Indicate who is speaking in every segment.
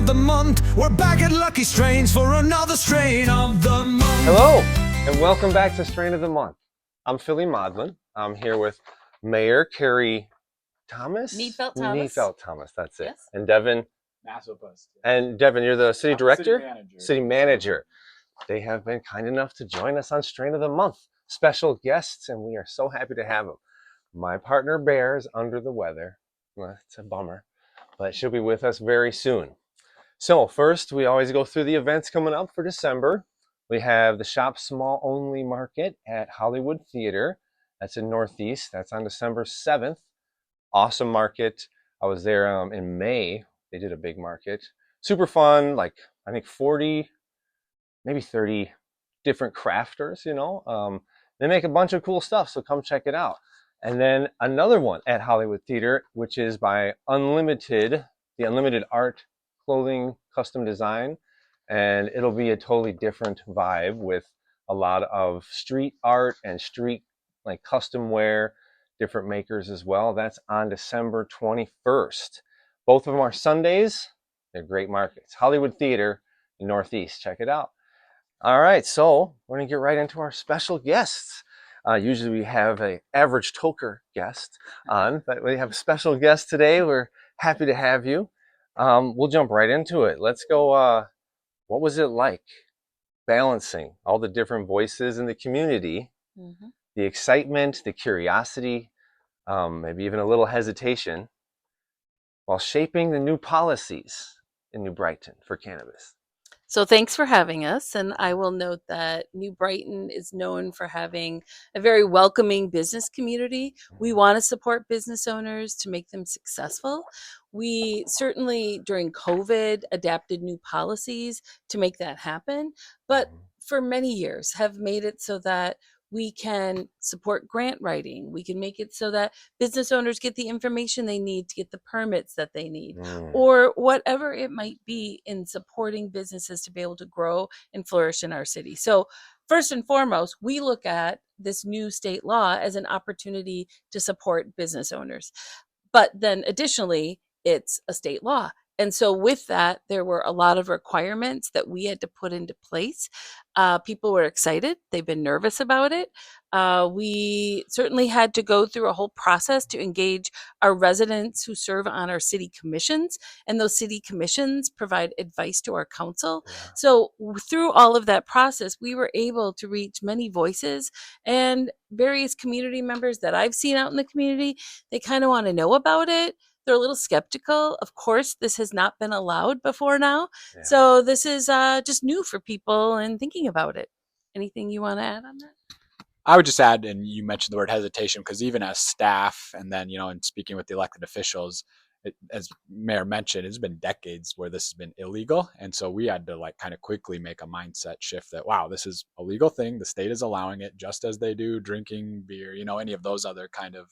Speaker 1: of the month. We're back at Lucky Strains for another strain of the month.
Speaker 2: Hello, and welcome back to Strain of the Month. I'm Philly Modlin. I'm here with Mayor Kari Niedfeldt-Thomas, that's it.
Speaker 3: Yes.
Speaker 2: And Devin
Speaker 4: Massopust.
Speaker 2: And Devin, you're the city director?
Speaker 4: City manager.
Speaker 2: They have been kind enough to join us on Strain of the Month. Special guests, and we are so happy to have them. My partner Bear is under the weather. Well, it's a bummer, but she'll be with us very soon. So first, we always go through the events coming up for December. We have the Shop Small Only Market at Hollywood Theater. That's in Northeast. That's on December 7th. Awesome market. I was there in May. They did a big market. Super fun, like I think 40, maybe 30 different crafters, you know. They make a bunch of cool stuff, so come check it out. And then another one at Hollywood Theater, which is by Unlimited, the Unlimited Art Clothing Custom Design. And it'll be a totally different vibe with a lot of street art and street like custom wear, different makers as well. That's on December 21st. Both of them are Sundays. They're great markets. Hollywood Theater in Northeast. Check it out. All right, so we're going to get right into our special guests. Usually we have an average toker guest on, but we have a special guest today. We're happy to have you. We'll jump right into it. Let's go. What was it like balancing all the different voices in the community, the excitement, the curiosity, maybe even a little hesitation, while shaping the new policies in New Brighton for cannabis?
Speaker 3: So thanks for having us. And I will note that New Brighton is known for having a very welcoming business community. We want to support business owners to make them successful. We certainly, during COVID, adapted new policies to make that happen. But for many years have made it so that we can support grant writing. We can make it so that business owners get the information they need to get the permits that they need, or whatever it might be in supporting businesses to be able to grow and flourish in our city. So first and foremost, we look at this new state law as an opportunity to support business owners. But then additionally, it's a state law. And so with that, there were a lot of requirements that we had to put into place. People were excited. They've been nervous about it. We certainly had to go through a whole process to engage our residents who serve on our city commissions. And those city commissions provide advice to our council. Yeah. So through all of that process, we were able to reach many voices and various community members that I've seen out in the community. They kind of want to know about it. They're a little skeptical. Of course, this has not been allowed before now. Yeah. So this is just new for people and thinking about it. Anything you want to add on that?
Speaker 4: I would just add, and you mentioned the word hesitation, because even as staff and then, in speaking with the elected officials, as Mayor mentioned, it's been decades where this has been illegal. And so we had to kind of quickly make a mindset shift that, wow, this is a legal thing. The state is allowing it just as they do drinking beer, any of those other kind of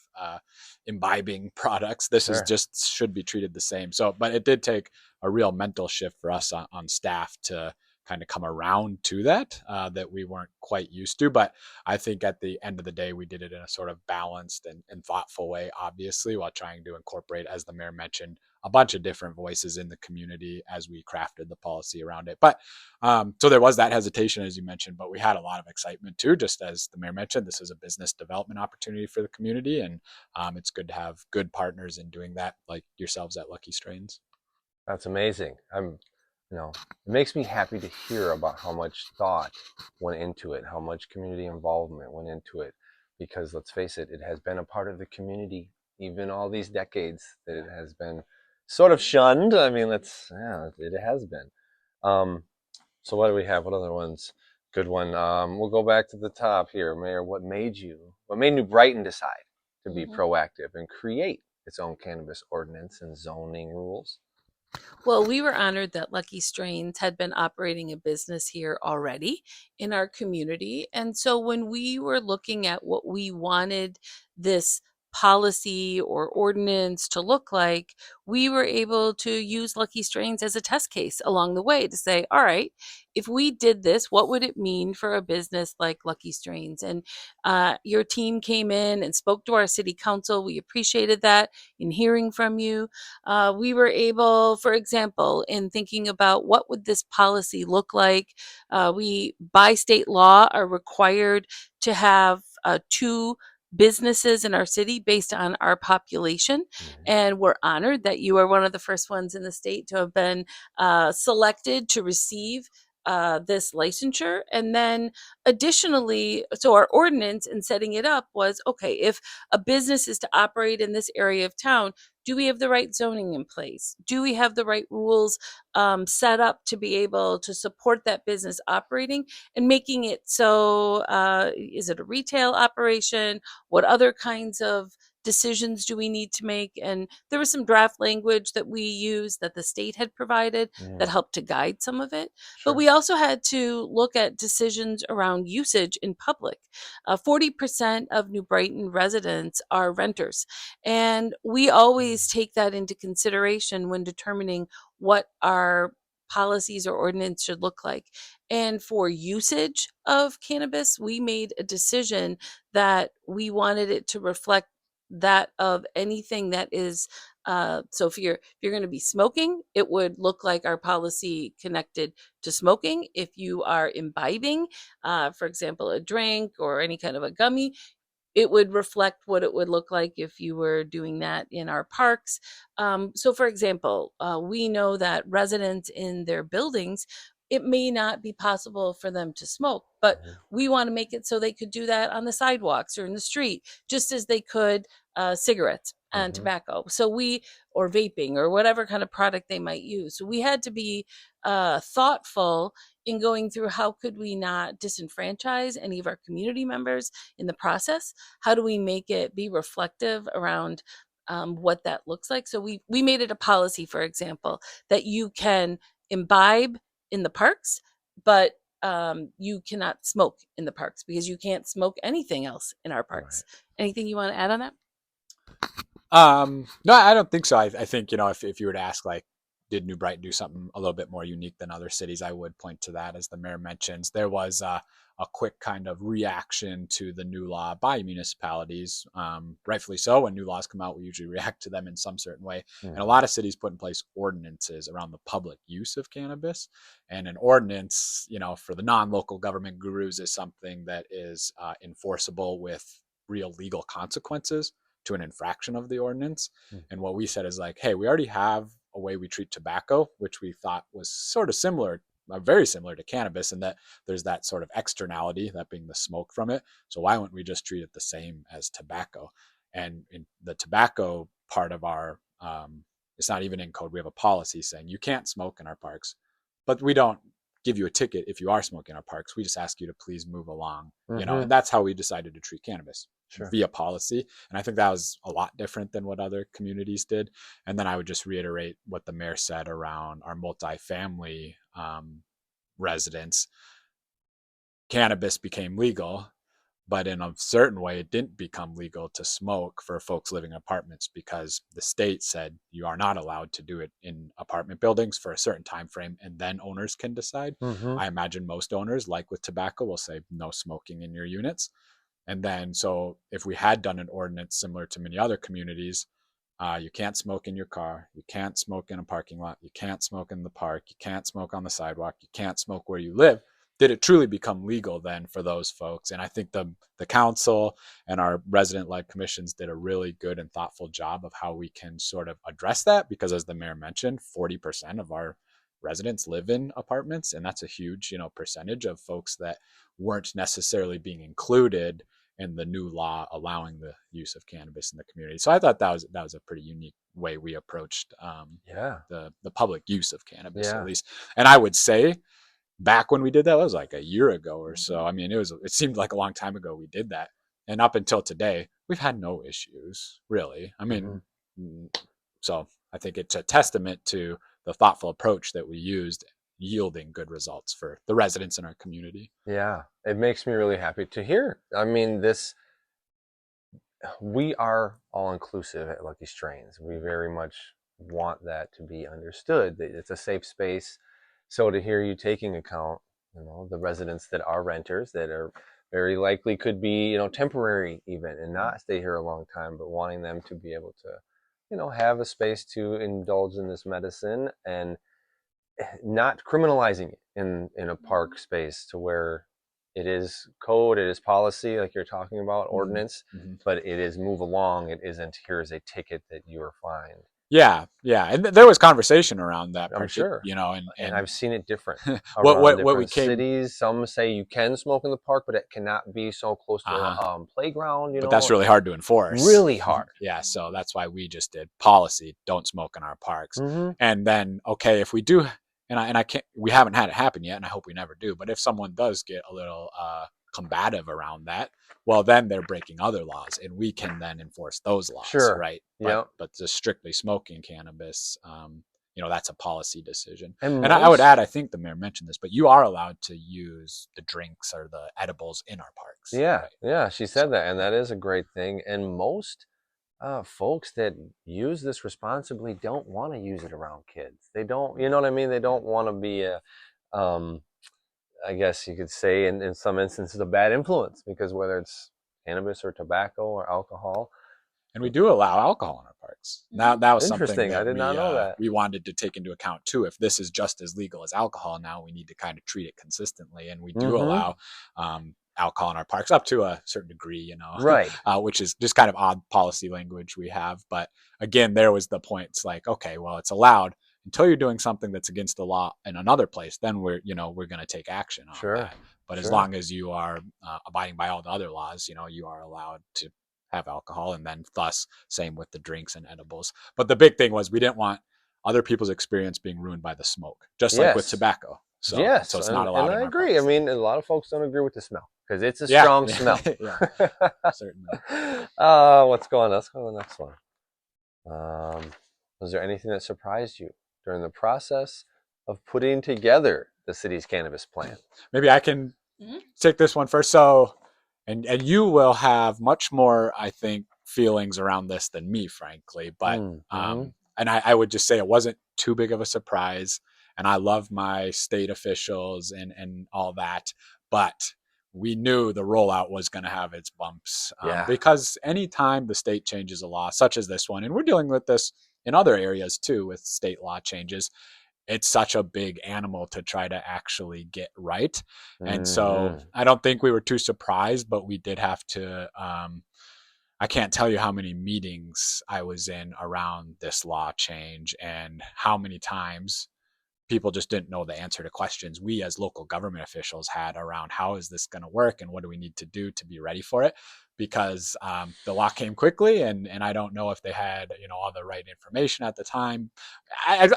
Speaker 4: imbibing products. This is just should be treated the same. So, but it did take a real mental shift for us on staff to kind of come around to that we weren't quite used to. But I think at the end of the day, we did it in a sort of balanced and thoughtful way, obviously, while trying to incorporate, as the mayor mentioned, a bunch of different voices in the community as we crafted the policy around it. But so there was that hesitation, as you mentioned, but we had a lot of excitement too. Just as the mayor mentioned, this is a business development opportunity for the community. And it's good to have good partners in doing that, like yourselves at Lucky Strains.
Speaker 2: That's amazing. It makes me happy to hear about how much thought went into it, how much community involvement went into it, because let's face it, it has been a part of the community, even all these decades that it has been sort of shunned. I mean, it has been. So what do we have? What other ones? Good one. We'll go back to the top here. Mayor, what made New Brighton decide to be proactive and create its own cannabis ordinance and zoning rules?
Speaker 3: Well, we were honored that Lucky Strains had been operating a business here already in our community. And so when we were looking at what we wanted this policy or ordinance to look like, we were able to use Lucky Strains as a test case along the way to say, all right, if we did this, what would it mean for a business like Lucky Strains? And your team came in and spoke to our city council. We appreciated that in hearing from you. We were able, for example, in thinking about what would this policy look like, we, by state law, are required to have 2 businesses in our city based on our population. And we're honored that you are one of the first ones in the state to have been selected to receive this licensure. And then additionally, so our ordinance in setting it up was, okay, if a business is to operate in this area of town, do we have the right zoning in place? Do we have the right rules set up to be able to support that business operating and making it so, is it a retail operation? What other kinds of decisions do we need to make? And there was some draft language that we used that the state had provided that helped to guide some of it. But we also had to look at decisions around usage in public. 40% of New Brighton residents are renters. And we always take that into consideration when determining what our policies or ordinance should look like. And for usage of cannabis, we made a decision that we wanted it to reflect that of anything that is so if you're going to be smoking, it would look like our policy connected to smoking. If you are imbibing, for example, a drink or any kind of a gummy, it would reflect what it would look like if you were doing that in our parks. So, for example, we know that residents in their buildings, it may not be possible for them to smoke, but we want to make it so they could do that on the sidewalks or in the street, just as they could cigarettes and tobacco. So or vaping or whatever kind of product they might use. So we had to be thoughtful in going through how could we not disenfranchise any of our community members in the process? How do we make it be reflective around what that looks like? So we made it a policy, for example, that you can imbibe in the parks, but you cannot smoke in the parks because you can't smoke anything else in our parks. Anything you want to add on that?
Speaker 4: No, I don't think so. I think, if you were to ask, like, did New Brighton do something a little bit more unique than other cities, I would point to that. As the mayor mentions, there was a quick kind of reaction to the new law by municipalities. Rightfully so. When new laws come out, we usually react to them in some certain way. And a lot of cities put in place ordinances around the public use of cannabis. And an ordinance, for the non-local government gurus, is something that is enforceable with real legal consequences to an infraction of the ordinance. And what we said is like, hey, we already have a way we treat tobacco, which we thought was sort of similar, very similar to cannabis, in that there's that sort of externality, that being the smoke from it. So why wouldn't we just treat it the same as tobacco? And in the tobacco part of our, it's not even in code. We have a policy saying you can't smoke in our parks, but we don't give you a ticket if you are smoking in our parks. We just ask you to please move along, and that's how we decided to treat cannabis. Via policy. And I think that was a lot different than what other communities did. And then I would just reiterate what the mayor said around our multifamily residents. Cannabis became legal, but in a certain way, it didn't become legal to smoke for folks living in apartments because the state said you are not allowed to do it in apartment buildings for a certain time frame, and then owners can decide. I imagine most owners, like with tobacco, will say no smoking in your units. And then, so if we had done an ordinance similar to many other communities, you can't smoke in your car, you can't smoke in a parking lot, you can't smoke in the park, you can't smoke on the sidewalk, you can't smoke where you live. Did it truly become legal then for those folks? And I think the council and our resident-led commissions did a really good and thoughtful job of how we can sort of address that, because as the mayor mentioned, 40% of our residents live in apartments, and that's a huge, percentage of folks that weren't necessarily being included in the new law allowing the use of cannabis in the community. So I thought that was a pretty unique way we approached the public use of cannabis, at least. And I would say back when we did that, was like a year ago or so. I mean, it seemed like a long time ago we did that. And up until today, we've had no issues, really. I mean, so I think it's a testament to the thoughtful approach that we used, yielding good results for the residents in our community.
Speaker 2: Yeah, it makes me really happy to hear. I mean, we are all inclusive at Lucky Strains. We very much want that to be understood, that it's a safe space. So to hear you taking account, the residents that are renters, that are very likely could be, temporary even, and not stay here a long time, but wanting them to be able to, have a space to indulge in this medicine, and not criminalizing it in a park space, to where it is code, it is policy, like you're talking about, ordinance, but it is move along. It isn't, here's a ticket that you are fined.
Speaker 4: Yeah, and there was conversation around that.
Speaker 2: I'm sure, and I've seen it different
Speaker 4: what
Speaker 2: around
Speaker 4: we
Speaker 2: different
Speaker 4: came.
Speaker 2: cities. Some say you can smoke in the park, but it cannot be so close to a playground.
Speaker 4: But that's really hard to enforce.
Speaker 2: Really hard.
Speaker 4: Yeah, so that's why we just did policy: don't smoke in our parks.
Speaker 2: Mm-hmm.
Speaker 4: And then, okay, if we do, and I can't, we haven't had it happen yet, and I hope we never do. But if someone does get a little combative around that, well, then they're breaking other laws, and we can then enforce those laws.
Speaker 2: Sure.
Speaker 4: Right.
Speaker 2: Yeah.
Speaker 4: But just strictly smoking cannabis, that's a policy decision.
Speaker 2: And
Speaker 4: I would add, I think the mayor mentioned this, but you are allowed to use the drinks or the edibles in our parks.
Speaker 2: Yeah.
Speaker 4: Right?
Speaker 2: Yeah. She said that, and that is a great thing. And most folks that use this responsibly don't want to use it around kids. They don't, you know what I mean? They don't want to be a, I guess you could say in some instances, a bad influence, because whether it's cannabis or tobacco or alcohol.
Speaker 4: And we do allow alcohol in our parks. Now, that was something
Speaker 2: Interesting.
Speaker 4: that
Speaker 2: I did not know that.
Speaker 4: we wanted to take into account too. If this is just as legal as alcohol, now we need to kind of treat it consistently. And we do allow alcohol in our parks up to a certain degree,
Speaker 2: right?
Speaker 4: Which is just kind of odd policy language we have. But again, there was the point. It's like, okay, well, it's allowed until you're doing something that's against the law in another place. Then we're going to take action on that. But as long as you are abiding by all the other laws, you are allowed to have alcohol, and then thus same with the drinks and edibles. But the big thing was we didn't want other people's experience being ruined by the smoke, just like with tobacco. So, so it's not allowed.
Speaker 2: And I agree.
Speaker 4: Parks.
Speaker 2: I mean, a lot of folks don't agree with the smell, because it's a strong smell.
Speaker 4: Certainly.
Speaker 2: Let's go on. Let's go to the next one. Was there anything that surprised you during the process of putting together the city's cannabis plan? Maybe
Speaker 4: I can take this one first. So, and you will have much more, I think, feelings around this than me, frankly. But and I would just say it wasn't too big of a surprise. And I love my state officials and all that. But we knew the rollout was going to have its bumps because anytime the state changes a law, such as this one, and we're dealing with this in other areas too with state law changes, it's such a big animal to try to actually get right. And so I don't think we were too surprised, but we did have to, I can't tell you how many meetings I was in around this law change and how many times people just didn't know the answer to questions we as local government officials had around how is this going to work and what do we need to do to be ready for it, because the law came quickly and I don't know if they had all the right information at the time.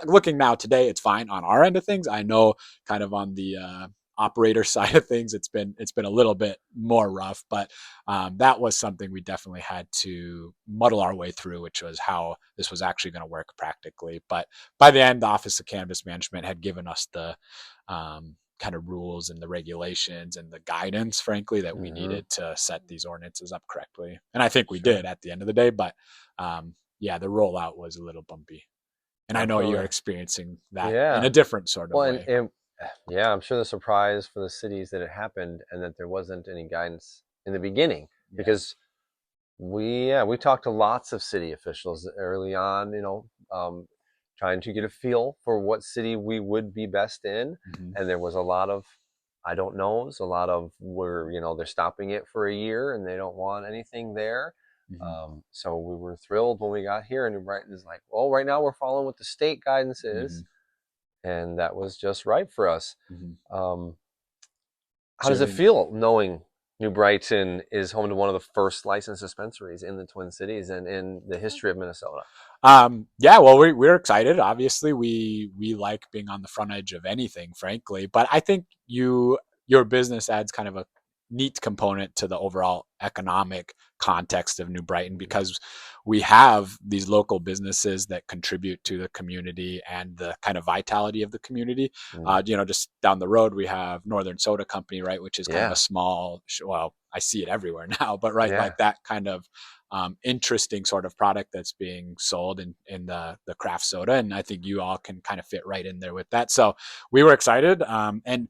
Speaker 4: Looking now today, it's fine on our end of things. I know kind of on the operator side of things, it's been a little bit more rough, but that was something we definitely had to muddle our way through, which was how this was actually going to work practically. But by the end, the Office of Cannabis Management had given us the kind of rules and the regulations and the guidance, frankly, that we needed to set these ordinances up correctly. And I think we did at the end of the day, but the rollout was a little bumpy. And I know you're experiencing that in a different sort of way.
Speaker 2: I'm sure the surprise for the cities that it happened and that there wasn't any guidance in the beginning, because we talked to lots of city officials early on, trying to get a feel for what city we would be best in. And there was a lot of I don't knows, a lot of where, they're stopping it for a year and they don't want anything there. So we were thrilled when we got here, and New Brighton is like, well, right now we're following what the state guidance is. And that was just right for us. How does it feel knowing New Brighton is home to one of the first licensed dispensaries in the Twin Cities and in the history of Minnesota?
Speaker 4: Well, we're excited. Obviously, we like being on the front edge of anything, frankly. But I think your business adds kind of a neat component to the overall economic context of New Brighton, because we have these local businesses that contribute to the community and the kind of vitality of the community. Just down the road, we have Northern Soda Company, right, which is kind of
Speaker 2: Yeah.
Speaker 4: a small, well, I see it everywhere now, but right,
Speaker 2: Yeah.
Speaker 4: like that kind of interesting sort of product that's being sold in the craft soda. And I think you all can kind of fit right in there with that. So we were excited. And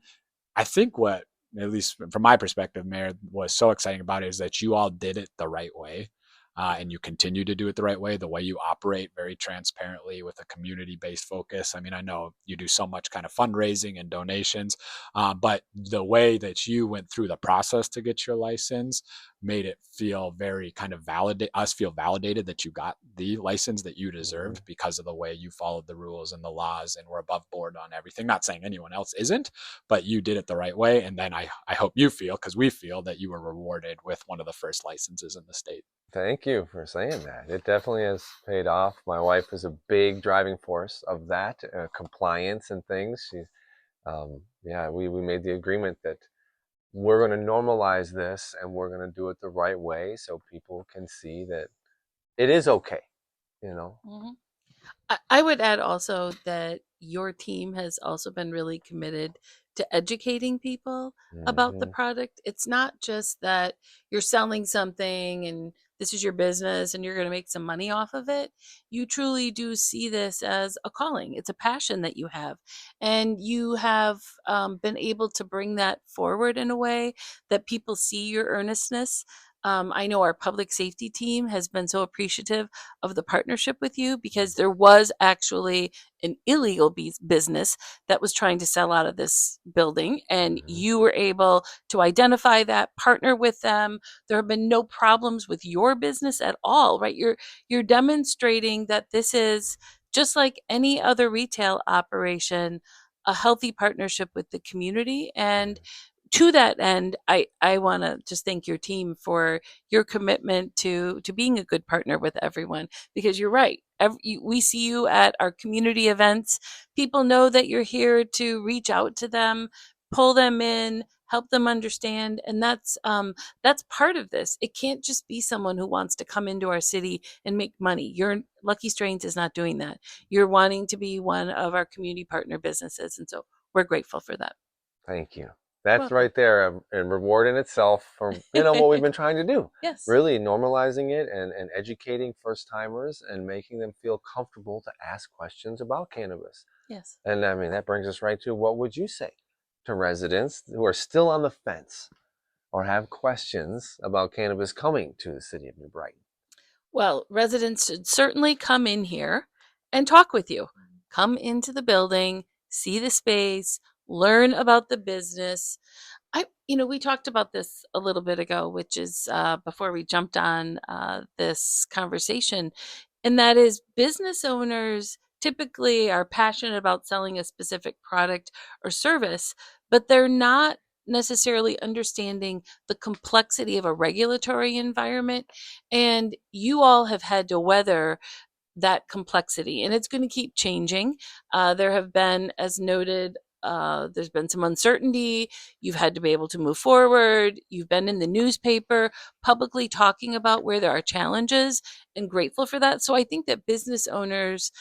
Speaker 4: I think what, at least from my perspective, Mayor, was so exciting about it is that you all did it the right way. And you continue to do it the right way, the way you operate very transparently with a community-based focus. I mean, I know you do so much kind of fundraising and donations, but the way that you went through the process to get your license made it feel very kind of validated that you got the license that you deserved because of the way you followed the rules and the laws and were above board on everything. Not saying anyone else isn't, but you did it the right way. And then I hope you feel, because we feel, that you were rewarded with one of the first licenses in the state.
Speaker 2: Thank you for saying that. It definitely has paid off. My wife is a big driving force of that, compliance and things. We made the agreement that we're going to normalize this and we're going to do it the right way so people can see that it is okay,
Speaker 3: I would add also that your team has also been really committed to educating people about the product. It's not just that you're selling something and this is your business and you're going to make some money off of it. You truly do see this as a calling. It's a passion that you have. And you have been able to bring that forward in a way that people see your earnestness. I know our public safety team has been so appreciative of the partnership with you, because there was actually an illegal business that was trying to sell out of this building, and you were able to identify that, partner with them. There have been no problems with your business at all, right? You're demonstrating that this is just like any other retail operation, a healthy partnership with the community. And to that end, I want to just thank your team for your commitment to being a good partner with everyone, because you're right. We see you at our community events. People know that you're here to reach out to them, pull them in, help them understand, and that's part of this. It can't just be someone who wants to come into our city and make money. Your Lucky Strains is not doing that. You're wanting to be one of our community partner businesses, and so we're grateful for that.
Speaker 2: Thank you. That's
Speaker 3: welcome.
Speaker 2: right there, a reward in itself for what we've been trying to do.
Speaker 3: Yes.
Speaker 2: Really normalizing it and educating first timers and making them feel comfortable to ask questions about cannabis.
Speaker 3: Yes.
Speaker 2: And I mean, that brings us right to, what would you say to residents who are still on the fence or have questions about cannabis coming to the city of New Brighton?
Speaker 3: Well, residents should certainly come in here and talk with you. Come into the building, see the space, learn about the business. We talked about this a little bit ago, which is before we jumped on this conversation, and that is business owners typically are passionate about selling a specific product or service, but they're not necessarily understanding the complexity of a regulatory environment. And you all have had to weather that complexity, and it's going to keep changing. There have been, as noted, there's been some uncertainty. You've had to be able to move forward. You've been in the newspaper publicly talking about where there are challenges, and grateful for that. So I think that business owners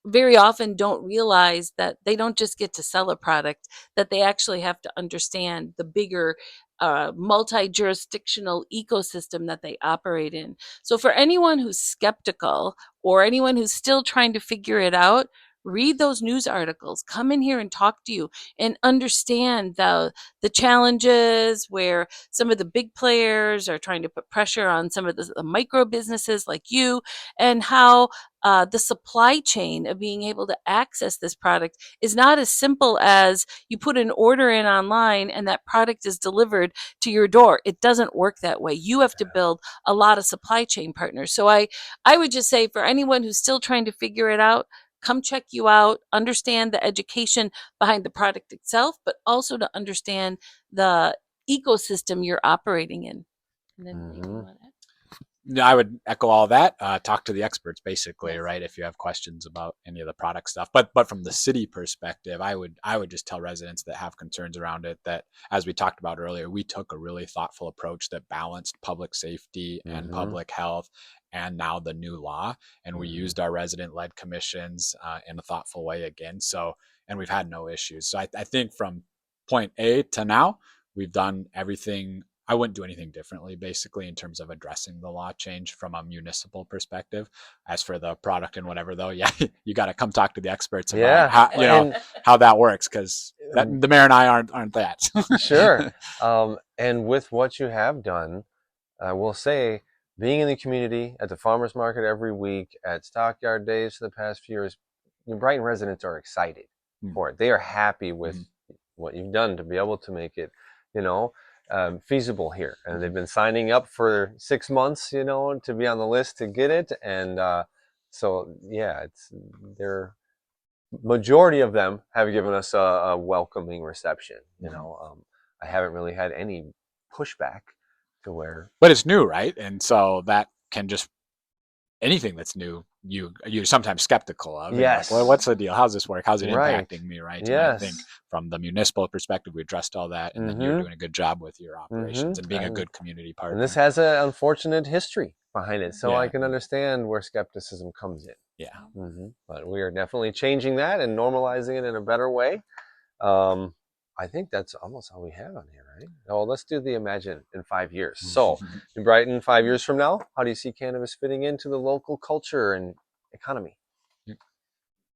Speaker 3: very often don't realize that they don't just get to sell a product, that they actually have to understand the bigger multi-jurisdictional ecosystem that they operate in. So for anyone who's skeptical or anyone who's still trying to figure it out, read those news articles, come in here and talk to you and understand the challenges where some of the big players are trying to put pressure on some of the micro businesses like you, and how the supply chain of being able to access this product is not as simple as you put an order in online and that product is delivered to your door. It doesn't work that way. You have to build a lot of supply chain partners. So I would just say, for anyone who's still trying to figure it out, come check you out, understand the education behind the product itself, but also to understand the ecosystem you're operating in. And then anything you want to add?
Speaker 4: I would echo all that. Talk to the experts, basically, right? If you have questions about any of the product stuff, but from the city perspective, I would just tell residents that have concerns around it that, as we talked about earlier, we took a really thoughtful approach that balanced public safety and public health, and now the new law, and we used our resident-led commissions in a thoughtful way again. So, and we've had no issues. So I think from point A to now, we've done everything. I wouldn't do anything differently, basically, in terms of addressing the law change from a municipal perspective. As for the product and whatever, though, yeah, you got to come talk to the experts about how that works, because the mayor and I aren't that.
Speaker 2: Sure. And with what you have done, I will say, being in the community at the farmers market every week, at Stockyard Days for the past few years, Brighton residents are excited for it. They are happy with what you've done to be able to make it, feasible here. And they've been signing up for 6 months, to be on the list to get it. And so, yeah, they're majority of them have given us a welcoming reception. I haven't really had any pushback to where.
Speaker 4: But it's new, right? And so that can just, anything that's new, you're sometimes skeptical of.
Speaker 2: Yes.
Speaker 4: Like, well, what's the deal? How's this work? How's it
Speaker 2: Right.
Speaker 4: impacting me, right?
Speaker 2: Yes.
Speaker 4: And I think from the municipal perspective, we addressed all that, and then you're doing a good job with your operations and being a good community partner.
Speaker 2: And this has an unfortunate history behind it, so
Speaker 4: Yeah.
Speaker 2: I can understand where skepticism comes in.
Speaker 4: Yeah.
Speaker 2: But we are definitely changing that and normalizing it in a better way. I think that's almost all we have on here, right? Oh, let's do the imagine in 5 years. So, in Brighton, 5 years from now, how do you see cannabis fitting into the local culture and economy?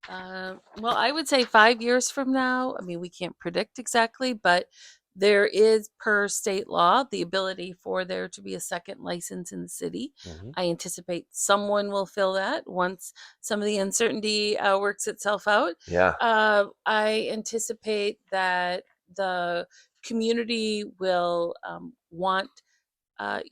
Speaker 3: Well, I would say 5 years from now. I mean, we can't predict exactly, but there is, per state law, the ability for there to be a second license in the city. I anticipate someone will fill that once some of the uncertainty works itself out.
Speaker 2: Yeah.
Speaker 3: I anticipate that the community will want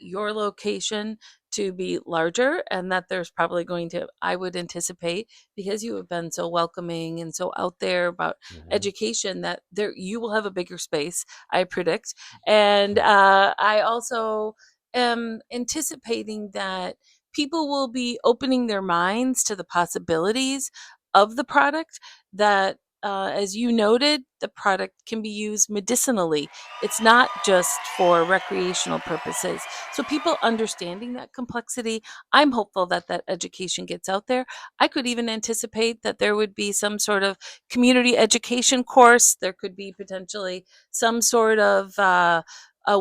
Speaker 3: your location to be larger, and that there's probably going to, I would anticipate, because you have been so welcoming and so out there about education, that there you will have a bigger space, I predict. And I also am anticipating that people will be opening their minds to the possibilities of the product, that as you noted, the product can be used medicinally. It's not just for recreational purposes. So people understanding that complexity, I'm hopeful that that education gets out there. I could even anticipate that there would be some sort of community education course. There could be potentially some sort of a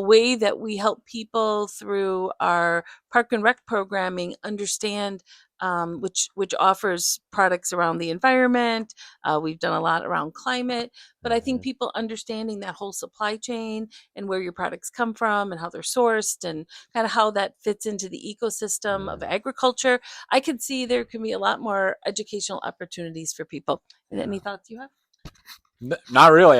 Speaker 3: way that we help people through our park and rec programming understand, which offers products around the environment. We've done a lot around climate, but I think people understanding that whole supply chain and where your products come from and how they're sourced and kind of how that fits into the ecosystem of agriculture. I could see there can be a lot more educational opportunities for people. And any thoughts you have?
Speaker 4: Not really.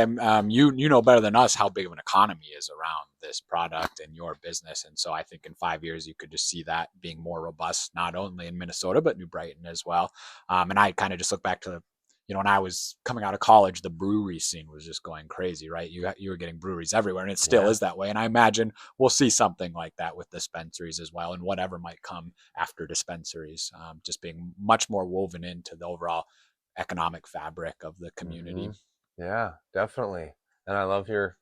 Speaker 4: You know better than us how big of an economy is around this product and your business, and so I think in 5 years you could just see that being more robust, not only in Minnesota but New Brighton as well. And I kind of just look back to, when I was coming out of college, the brewery scene was just going crazy, right? You were getting breweries everywhere, and it still is that way. And I imagine we'll see something like that with dispensaries as well, and whatever might come after dispensaries, just being much more woven into the overall economic fabric of the community.
Speaker 2: Yeah, definitely. And I love your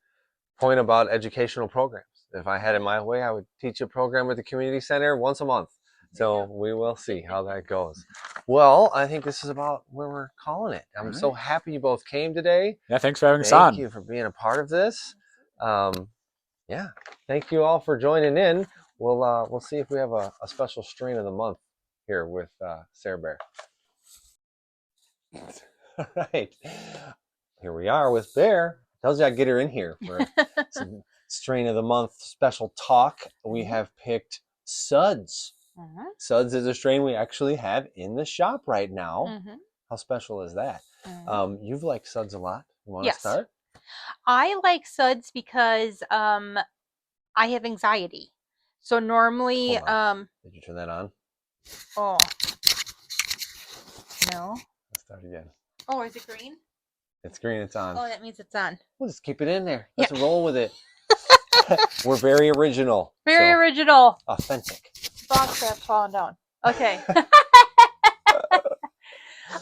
Speaker 2: point about educational programs. If I had it my way, I would teach a program at the community center once a month. So we will see how that goes. Well, I think this is about where we're calling it. I'm so happy you both came today.
Speaker 4: Yeah, thanks for having us on.
Speaker 2: Thank you for being a part of this. Yeah, thank you all for joining in. We'll see if we have a special strain of the month here with Sarah Bear. All right. Here we are with Bear. Tells you I get her in here for some strain of the month special talk. We have picked Sudzzz. Sudzzz is a strain we actually have in the shop right now. How special is that? You've liked Sudzzz a lot. You want to start?
Speaker 5: I like Suds because I have anxiety. So normally,
Speaker 2: Did you turn that on?
Speaker 5: oh no.
Speaker 2: Let's start again.
Speaker 5: Oh, is it green?
Speaker 2: It's green. It's on.
Speaker 5: Oh, that means it's on.
Speaker 2: We'll just keep it in there. Let's roll with it. We're very original.
Speaker 5: Very
Speaker 2: so
Speaker 5: original.
Speaker 2: Authentic.
Speaker 5: frog trap falling down. Okay.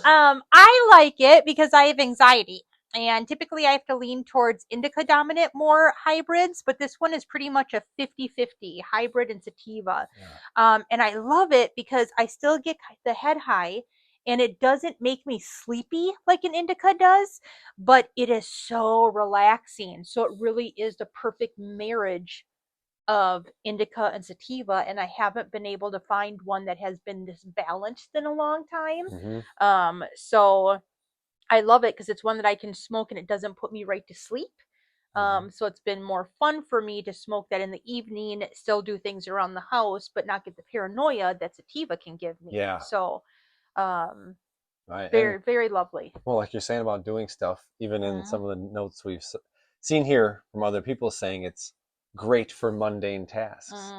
Speaker 5: I like it because I have anxiety. And typically I have to lean towards indica dominant more hybrids, but this one is pretty much a 50-50 hybrid and sativa.
Speaker 2: Yeah.
Speaker 5: And I love it because I still get the head high and it doesn't make me sleepy like an indica does, but it is so relaxing. So it really is the perfect marriage of indica and sativa, and I haven't been able to find one that has been this balanced in a long time. So I love it because it's one that I can smoke and it doesn't put me right to sleep. So it's been more fun for me to smoke that in the evening, still do things around the house, but not get the paranoia that sativa can give me.
Speaker 2: Yeah.
Speaker 5: So
Speaker 2: Right.
Speaker 5: very,
Speaker 2: And,
Speaker 5: very lovely.
Speaker 2: well, like you're saying about doing stuff, even in some of the notes we've seen here from other people saying it's great for mundane tasks.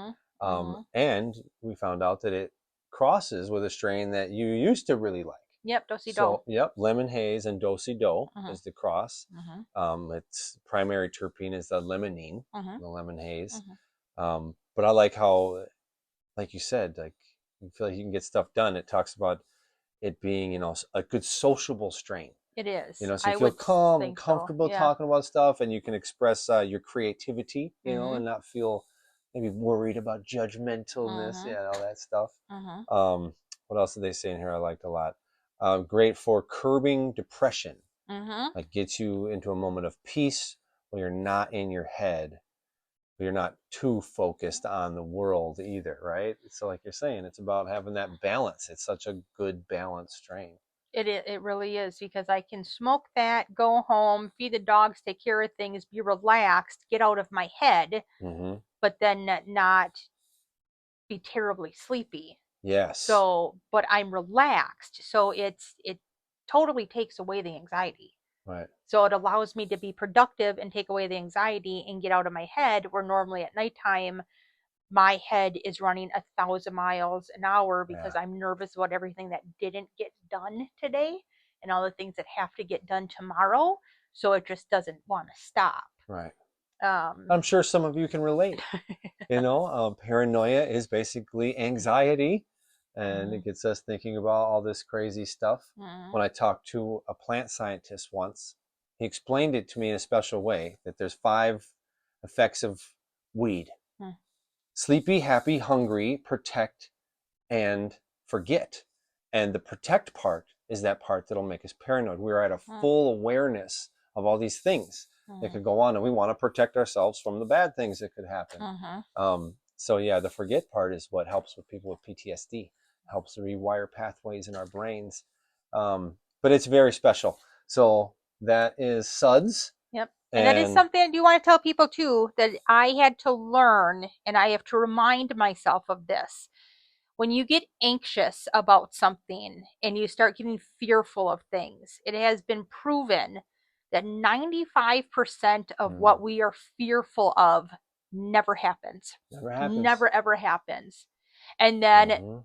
Speaker 2: And we found out that it crosses with a strain that you used to really like.
Speaker 5: Yep, do-si-do.
Speaker 2: So, yep, Lemon Haze and Do-si-Dos is the cross. Its primary terpene is the limonene, the lemon haze. But I like how, like you said, like you feel like you can get stuff done. It talks about it being, a good sociable strain.
Speaker 5: It is.
Speaker 2: So you
Speaker 5: I
Speaker 2: feel
Speaker 5: would
Speaker 2: calm and
Speaker 5: think so.
Speaker 2: comfortable
Speaker 5: Yeah.
Speaker 2: talking about stuff, and you can express your creativity, and not feel maybe worried about judgmentalness, all that stuff. What else did they say in here I liked a lot? Great for curbing depression. Like gets you into a moment of peace where you're not in your head, but you're not too focused on the world either, right? So like you're saying, it's about having that balance. It's such a good balanced strain.
Speaker 5: It really is, because I can smoke that, go home, feed the dogs, take care of things, be relaxed, get out of my head, but then not be terribly sleepy.
Speaker 2: Yes.
Speaker 5: So, but I'm relaxed. So it totally takes away the anxiety.
Speaker 2: Right.
Speaker 5: So it allows me to be productive and take away the anxiety and get out of my head, where normally at nighttime, my head is running 1,000 miles an hour because I'm nervous about everything that didn't get done today and all the things that have to get done tomorrow. So it just doesn't want to stop.
Speaker 2: Right. I'm sure some of you can relate. Paranoia is basically anxiety, and it gets us thinking about all this crazy stuff. When I talked to a plant scientist once, he explained it to me in a special way, that there's 5 effects of weed. Sleepy, happy, hungry, protect, and forget. And the protect part is that part that'll make us paranoid. We're at a full awareness of all these things that could go on, and we want to protect ourselves from the bad things that could happen. So yeah, the forget part is what helps with people with PTSD, helps rewire pathways in our brains. But it's very special. So that is Suds.
Speaker 5: Yep. And that is something I do want to tell people too, that I had to learn, and I have to remind myself of this. When you get anxious about something and you start getting fearful of things, it has been proven that 95% of what we are fearful of never happens. Never ever happens. And then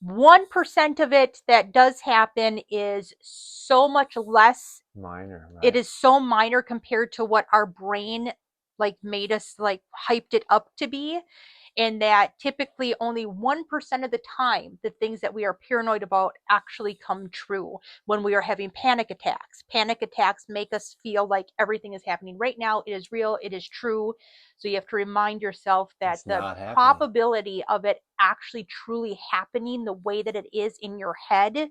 Speaker 5: 1% of it that does happen is so much less minor. Right? It is so minor compared to what our brain made us hyped it up to be. And that typically only 1% of the time, the things that we are paranoid about actually come true. When we are having panic attacks make us feel like everything is happening right now. It is real. It is true. So you have to remind yourself that the probability of it actually truly happening the way that it is in your head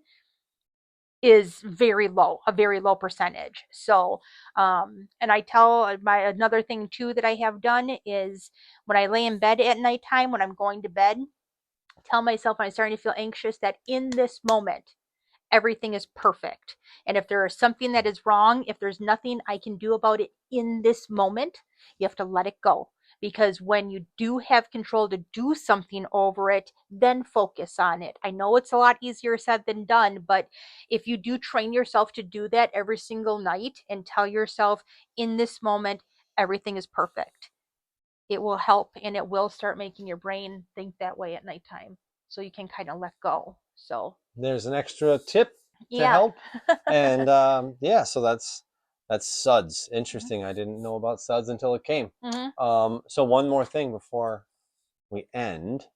Speaker 5: is very low, a very low percentage. So, and I tell another thing too that I have done is when I lay in bed at nighttime, when I'm going to bed, tell myself when I'm starting to feel anxious that in this moment, everything is perfect. And if there is something that is wrong, if there's nothing I can do about it in this moment, you have to let it go. Because when you do have control to do something over it, then focus on it. I know it's a lot easier said than done, but if you do train yourself to do that every single night and tell yourself in this moment, everything is perfect, it will help, and it will start making your brain think that way at nighttime. So you can kind of let go. So
Speaker 2: there's an extra tip to help. And so that's Suds. Interesting. I didn't know about Suds until it came. So one more thing before we end.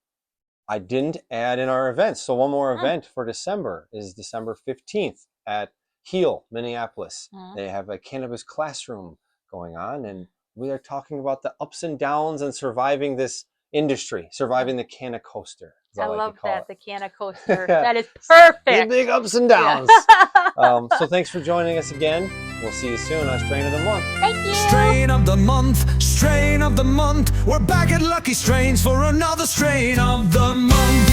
Speaker 2: I didn't add in our events. So one more event for December is December 15th at Heel, Minneapolis. They have a cannabis classroom going on, and we are talking about the ups and downs and surviving this industry, surviving the canna coaster.
Speaker 5: I
Speaker 2: like
Speaker 5: love
Speaker 2: to call
Speaker 5: that,
Speaker 2: it.
Speaker 5: the canna coaster. That is perfect.
Speaker 2: The big ups and downs.
Speaker 5: Yeah.
Speaker 2: So thanks for joining us again. We'll see you soon on Strain of the Month.
Speaker 5: Thank you.
Speaker 1: Strain of the month, strain of the month. We're back at Lucky Strains for another strain of the month.